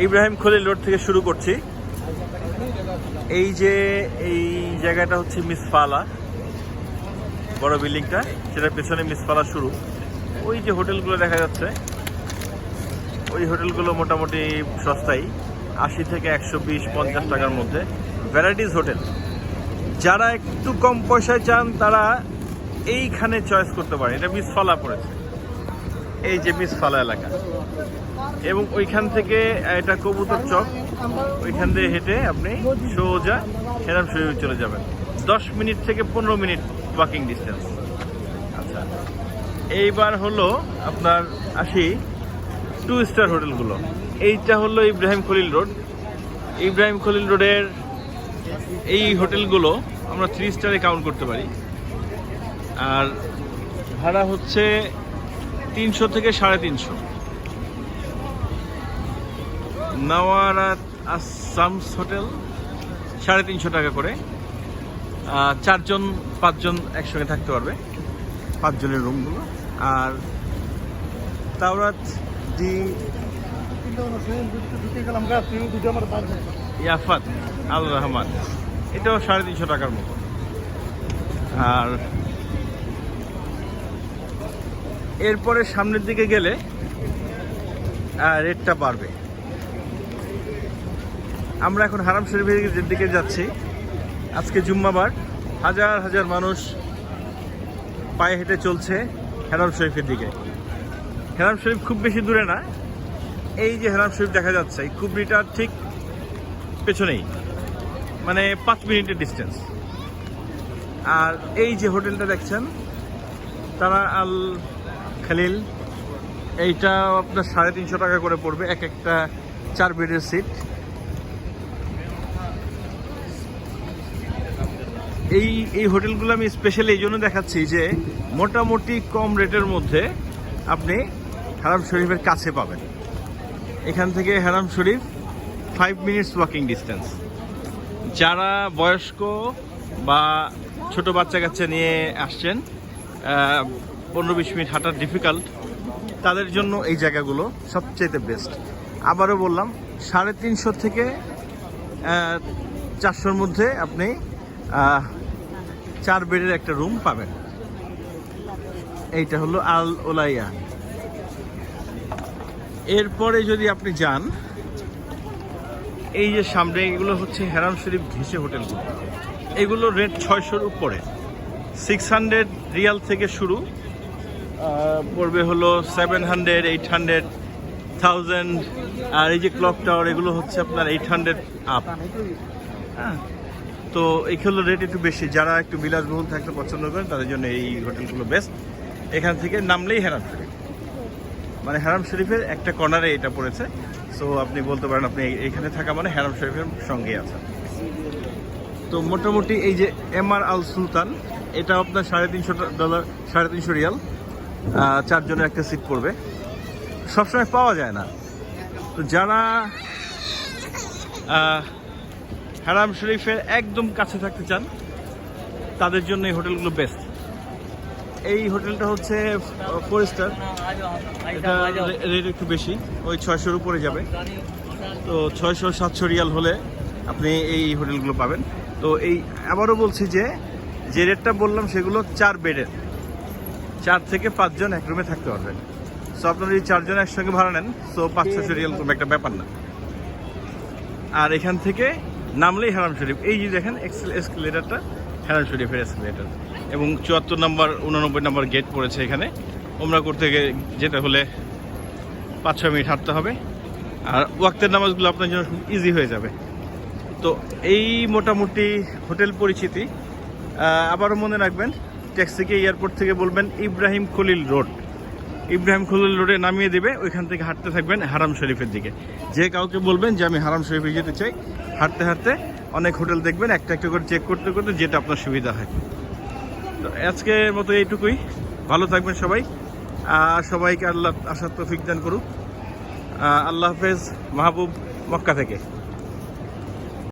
Ibrahim Khalil road থেকে শুরু করছি। এই যে এই জায়গাটা হচ্ছে মিস ফালা, বড় বিল্ডিংটা, সেটার পেছনে মিস ফালা শুরু। ওই যে হোটেলগুলো দেখা যাচ্ছে, ওই হোটেলগুলো মোটামুটি সস্তাই, 80 থেকে 120-50 টাকার মধ্যে। Varieties hotel. যারা একটু কম পয়সায় চান তারা এইখানে চয়েস করতে পারে। এটা মিস ফালা পড়েছে, এই যে মিস ফালা এলাকা, এবং ওইখান থেকে এটা কবুতর চক, ওইখান দিয়ে হেঁটে আপনি সোজা হেরাম শরীফ চলে যাবেন। 10 মিনিট থেকে 15 মিনিট ওয়াকিং ডিস্টেন্স। আচ্ছা, এইবার হলো আপনার আসি 2 স্টার হোটেলগুলো। এইটা হলো ইব্রাহিম খলিল রোড। ইব্রাহিম খলিল রোডের এই হোটেলগুলো আমরা 3 স্টারে কাউন্ট করতে পারি। আর ভাড়া হচ্ছে 300 থেকে 350। নওয়ারাত আসামস হোটেল 350 টাকা করে। 4-5 একসঙ্গে থাকতে পারবে, 5 জনের রুমগুলো। আর তাওরাত দি ইয়াফাত আল রহমান, এটাও 350 টাকার মতো। আর এরপরে সামনের দিকে গেলে রেটটা বাড়বে। আমরা এখন হারাম শরীফের দিকে যাচ্ছি। আজকে জুম্মাবার, হাজার হাজার মানুষ পায়ে হেঁটে চলছে হারাম শরীফের দিকে। হারাম শরীফ খুব বেশি দূরে না, এই যে হারাম শরীফ দেখা যাচ্ছে এই কুবরিটার ঠিক পেছনেই, মানে 5 মিনিটের ডিস্টেন্স। আর এই যে হোটেলটা দেখছেন তারা আল খালিল, এইটা আপনার 350 টাকা করে পড়বে, একটা 4 বেডের সিট। এই হোটেলগুলো আমি স্পেশালি এই জন্য দেখাচ্ছি যে মোটামুটি কম রেটের মধ্যে আপনি হারাম শরীফের কাছে পাবেন। এখান থেকে হারাম শরীফ 5 মিনিটস ওয়াকিং ডিস্টেন্স। যারা বয়স্ক বা ছোট বাচ্চা কাচ্চা নিয়ে আসছেন, 15-20 মিনিট হাঁটা ডিফিকাল্ট, তাদের জন্য এই জায়গাগুলো সবচেয়ে বেস্ট। আবারও বললাম, 350 থেকে 400-র মধ্যে আপনি 4 বেডের একটা রুম পাবেন। এইটা হলো আল ওলাইয়া। এরপরে যদি আপনি যান, এই যে সামনে, এগুলো হচ্ছে হারাম শরীফ ঘেঁষে হোটেলগুলো। এগুলো রেট 600-র উপরে, 600 রিয়াল থেকে শুরু, পড়বে হলো 700, 800, 1000। আর এই যে ক্লক টাওয়ার, এগুলো হচ্ছে আপনার 800 আপ। হ্যাঁ, তো এইগুলো রেট একটু বেশি। যারা একটু বিলাসবহুল থাকতে পছন্দ করেন তাদের জন্য এই হোটেলগুলো বেস্ট। এখান থেকে নামলেই হারাম শরীফ, মানে হারাম শরীফের একটা কর্নারে এটা পড়েছে। সো আপনি বলতে পারেন আপনি এখানে থাকা মানে হারাম শরীফের সঙ্গেই আছেন। তো মোটামুটি এই যে এমআর আল সুলতান, এটা আপনার $350, 350 রিয়াল, 4 জনের একটা সিট পড়বে। সবসময় পাওয়া যায় না। তো যারা হারাম শরীফের একদম কাছে থাকতে চান তাদের জন্য এই হোটেলগুলো বেস্ট। এই হোটেলটা হচ্ছে 4 স্টার, এটা রেট একটু বেশি, ওই 600-র উপরে যাবে। তো 600-700 রিয়াল হলে আপনি এই হোটেলগুলো পাবেন। তো এই আবারও বলছি যে রেটটা বললাম সেগুলো 4 বেডের, 4 থেকে 5 জন এক রুমে থাকতে পারবেন। সো আপনারা যদি 4 জন একসঙ্গে ভাড়া নেন, সো 500-600 রিয়াল কোনো একটা ব্যাপার না। আর এখান থেকে নামলেই হারাম শরীফ। এই যে দেখেন এসকেলেটারটা, হারাম শরীফের এসকেলেটার, এবং 74 নম্বর 89 নম্বর গেট পড়েছে এখানে। ওমরা করতে যেতে হলে 5-6 মিনিট হাঁটতে হবে। আর ওয়াক্তের নামাজগুলো আপনার জন্য খুব ইজি হয়ে যাবে। তো এই মোটামুটি হোটেল পরিচিতি। আবারও মনে রাখবেন, ট্যাক্সিকে এয়ারপোর্ট থেকে বলবেন ইব্রাহিম খলিল রোড, ইব্রাহিম খলিল রোডে নামিয়ে দেবে। ওইখান থেকে হাঁটতে থাকবেন হারাম শরীফের দিকে। যে কাউকে বলবেন যে আমি হারাম শরীফে যেতে চাই, হাঁটতে হাঁটতে অনেক হোটেল দেখবেন, একটা একটা করে চেক করতে করতে যেটা আপনার সুবিধা হয়। তো আজকের মতো এইটুকুই। ভালো থাকবেন সবাই, সবাইকে আল্লাহ আসার তৌফিক দান করুক। আল্লাহ হাফেজ। মাহবুব, মক্কা থেকে।